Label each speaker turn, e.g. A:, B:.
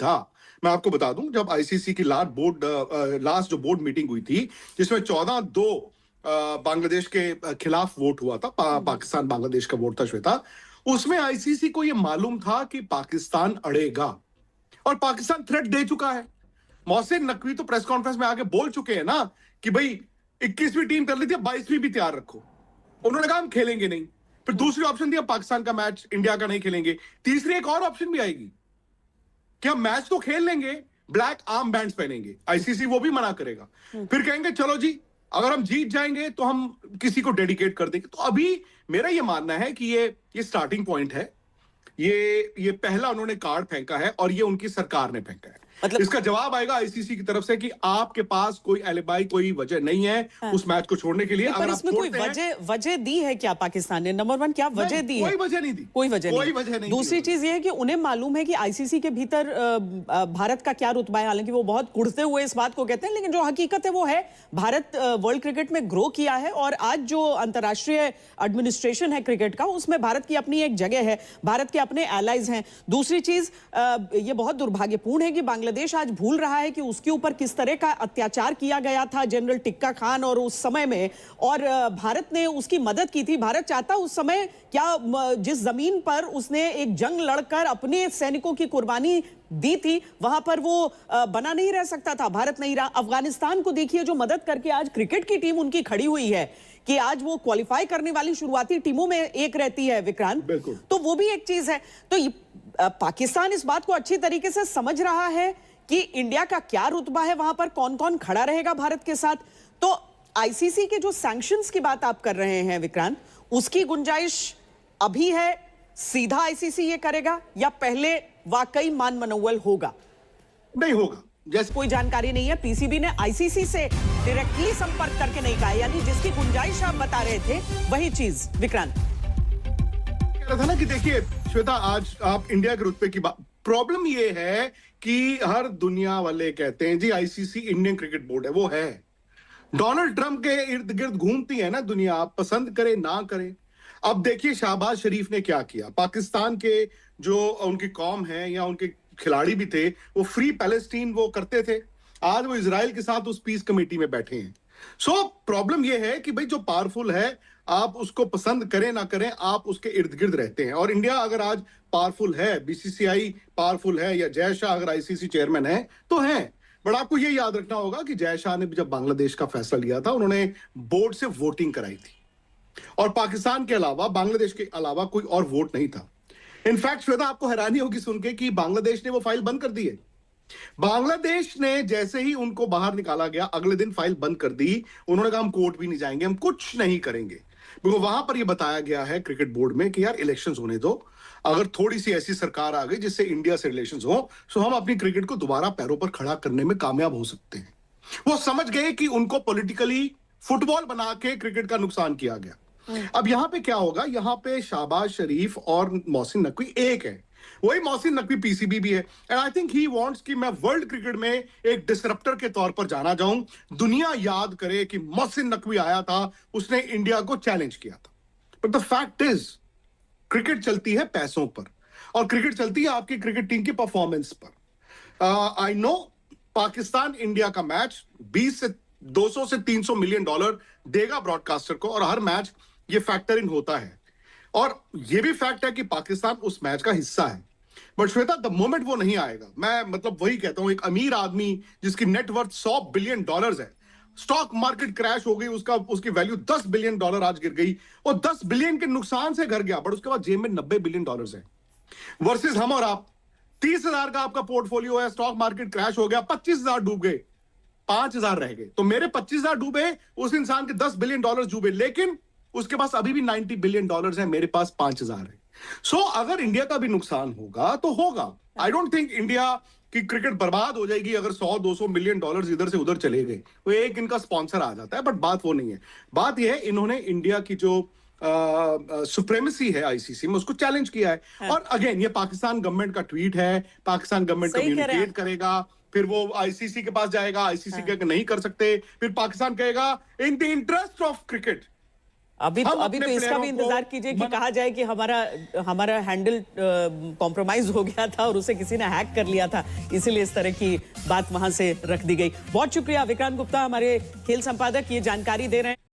A: था। मैं आपको बता दूं, जब आईसीसी की लास्ट जो बोर्ड मीटिंग हुई थी, जिसमें 14-2 बांग्लादेश के खिलाफ वोट हुआ था, पाकिस्तान बांग्लादेश का वोट था श्वेता, उसमें आईसीसी को यह मालूम था कि पाकिस्तान अड़ेगा और पाकिस्तान थ्रेट दे चुका है। मोहसिन नकवी तो प्रेस कॉन्फ्रेंस में आके बोल चुके हैं ना कि भाई 21वीं टीम कर ली थी, 22वीं भी तैयार रखो। उन्होंने कहा हम खेलेंगे नहीं। फिर दूसरी ऑप्शन दिया, पाकिस्तान का मैच इंडिया का नहीं खेलेंगे। तीसरी एक और ऑप्शन भी आएगी कि हम मैच तो खेल लेंगे, ब्लैक आर्म बैंड्स पहनेंगे। आईसीसी वो भी मना करेगा। फिर कहेंगे चलो जी, अगर हम जीत जाएंगे तो हम किसी को डेडिकेट कर देंगे। तो अभी मेरा ये मानना है कि ये स्टार्टिंग पॉइंट है। ये पहला उन्होंने कार्ड फेंका है और ये उनकी सरकार ने फेंका है। मतलब इसका जवाब आएगा आईसीसी की तरफ से कि आपके पास कोई एलिबाई, कोई वजह नहीं है उस मैच को छोड़ने के लिए।
B: अगर आप कोई वजह दी है क्या पाकिस्तान ने? नंबर 1, क्या वजह दी है?
A: कोई वजह नहीं दी,
B: कोई वजह नहीं। दूसरी चीज ये है कि उन्हें मालूम है कि आईसीसी के भीतर भारत का क्या रुतबा है। हालांकि वो बहुत कुड़ते हुए इस बात को कहते हैं, लेकिन जो हकीकत है वो है भारत वर्ल्ड क्रिकेट में ग्रो किया है और आज जो अंतर्राष्ट्रीय एडमिनिस्ट्रेशन है क्रिकेट का, उसमें भारत की अपनी एक जगह है, भारत के अपने एलाइज हैं। दूसरी चीज ये बहुत दुर्भाग्यपूर्ण है कि बांग्लादेश आज भूल रहा है कि उसके ऊपर किस तरह का अत्याचार किया गया था जनरल टिक्का खान और उस समय में, और भारत ने उसकी मदद की थी। भारत चाहता उस समय क्या, जिस जमीन पर उसने एक जंग लड़कर अपने सैनिकों की कुर्बानी दी थी, वहां पर वो बना नहीं रह सकता था? भारत नहीं रहा। अफगानिस्तान को देखिए, जो मदद करके आज क्रिकेट की टीम उनकी खड़ी हुई है कि आज वो क्वालिफाई करने वाली शुरुआती टीमों में एक रहती है विक्रांत, तो वो भी एक चीज है। तो पाकिस्तान इस बात को अच्छी तरीके से समझ रहा है कि इंडिया का क्या रुतबा है, वहां पर कौन कौन खड़ा रहेगा भारत के साथ। तो आईसीसी के जो सैंक्शंस की बात आप कर रहे हैं विक्रांत, उसकी गुंजाइश अभी है? सीधा आईसीसी ये करेगा या पहले वाकई मान मनोवल होगा?
A: नहीं होगा, जैसे
B: कोई जानकारी नहीं है। पीसीबी ने आईसीसी से डायरेक्टली संपर्क करके नहीं कहा, यानी जिसकी गुंजाइश आप बता रहे थे वही चीज विक्रांत
A: कह रहा था ना कि देखिए श्वेता, आज आप इंडिया के रुतबे की बात, प्रॉब्लम ये है कि हर दुनिया वाले कहते हैं जी आईसीसी इंडियन क्रिकेट बोर्ड है। वो है, डोनाल्ड ट्रंप के इर्द गिर्द घूमती है ना दुनिया, आप पसंद करें ना करें। अब देखिए शहबाज शरीफ ने क्या किया, पाकिस्तान के जो उनकी कौम है या उनके खिलाड़ी भी थे, वो फ्री पैलेस्टीन वो करते थे। आज वो इजराइल के साथ उस पीस कमेटी में बैठे हैं। सो प्रॉब्लम ये है कि भाई जो पावरफुल है, आप उसको पसंद करें ना करें, आप उसके इर्द गिर्द रहते हैं। और इंडिया अगर आज पावरफुल है, बीसीसीआई पावरफुल है, या जय शाह अगर आईसीसी चेयरमैन है तो है। बट आपको ये याद रखना होगा कि जय शाह ने जब बांग्लादेश का फैसला लिया था, उन्होंने बोर्ड से वोटिंग कराई थी और पाकिस्तान के अलावा, बांग्लादेश के अलावा कोई और वोट नहीं था। इनफैक्ट श्वेता, आपको हैरानी होगी सुन के कि बांग्लादेश ने वो फाइल बंद कर दी है। बांग्लादेश ने जैसे ही उनको बाहर निकाला गया, अगले दिन फाइल बंद कर दी। उन्होंने कहा हम कोर्ट भी नहीं जाएंगे, हम कुछ नहीं करेंगे। वहां पर यह बताया गया है क्रिकेट बोर्ड में कि यार इलेक्शंस होने दो, अगर थोड़ी सी ऐसी सरकार आ गई जिससे इंडिया से रिलेशंस हो, तो हम अपनी क्रिकेट को दोबारा पैरों पर खड़ा करने में कामयाब हो सकते हैं। वो समझ गए कि उनको पॉलिटिकली फुटबॉल बना के क्रिकेट का नुकसान किया गया। अब यहां पे क्या होगा, यहां पे शहबाज शरीफ और मोहसिन नकवी एक है। वही मोहसिन नकवी पीसीबी भी है। And I think he wants कि मैं वर्ल्ड क्रिकेट में एक डिसरप्टर के तौर पर जाना जाऊं, दुनिया याद करे कि मोहसिन नकवी आया था, उसने इंडिया को चैलेंज किया था। But the fact is, cricket चलती है पैसों पर और क्रिकेट चलती है आपकी क्रिकेट टीम की परफॉर्मेंस पर। आई नो पाकिस्तान इंडिया का मैच 200 से 300 मिलियन डॉलर देगा ब्रॉडकास्टर को, और हर मैच ये फैक्टर इन होता है। और ये भी फैक्ट है कि पाकिस्तान उस मैच का हिस्सा है। बट श्वेता, द मोमेंट वो नहीं आएगा, मैं मतलब वही कहता हूं, एक अमीर आदमी जिसकी नेटवर्थ 100 बिलियन डॉलर्स है, स्टॉक मार्केट क्रैश हो गई, उसकी वैल्यू 10 बिलियन डॉलर आज गिर गई, और 10 बिलियन के नुकसान से घर गया, बट उसके बाद जेब में 90 बिलियन डॉलर्स है। वर्सेस हम और आप, 30,000 का आपका पोर्टफोलियो है, स्टॉक मार्केट क्रैश हो गया, 25,000 डूब गए, 5,000 रह गए। तो मेरे 25,000 डूबे, उस इंसान के 10 बिलियन डॉलर डूबे, लेकिन उसके पास अभी भी 90 बिलियन डॉलर्स है, मेरे पास 5,000 है। सो अगर इंडिया का भी नुकसान होगा तो होगा। आई डोंट थिंक इंडिया की क्रिकेट बर्बाद हो जाएगी अगर 100-200 मिलियन डॉलर्स इधर से उधर चले गए, वो एक इनका स्पॉन्सर आ जाता है। बट बात वो नहीं है, बात यह है इन्होंने इंडिया की जो सुप्रीमेसी है आईसीसी में, उसको चैलेंज किया है। और अगेन, ये पाकिस्तान गवर्नमेंट का ट्वीट है, पाकिस्तान गवर्नमेंट कम्युनिकेट करेगा, फिर वो आईसीसी के पास जाएगा, आईसीसी कहेगा नहीं कर सकते, फिर पाकिस्तान कहेगा in the interest of cricket
B: अभी तो इसका भी इंतजार कीजिए कि कहा जाए कि हमारा हैंडल कॉम्प्रोमाइज हो गया था और उसे किसी ने हैक कर लिया था, इसीलिए इस तरह की बात वहां से रख दी गई। बहुत शुक्रिया विक्रांत गुप्ता, हमारे खेल संपादक, ये जानकारी दे रहे हैं।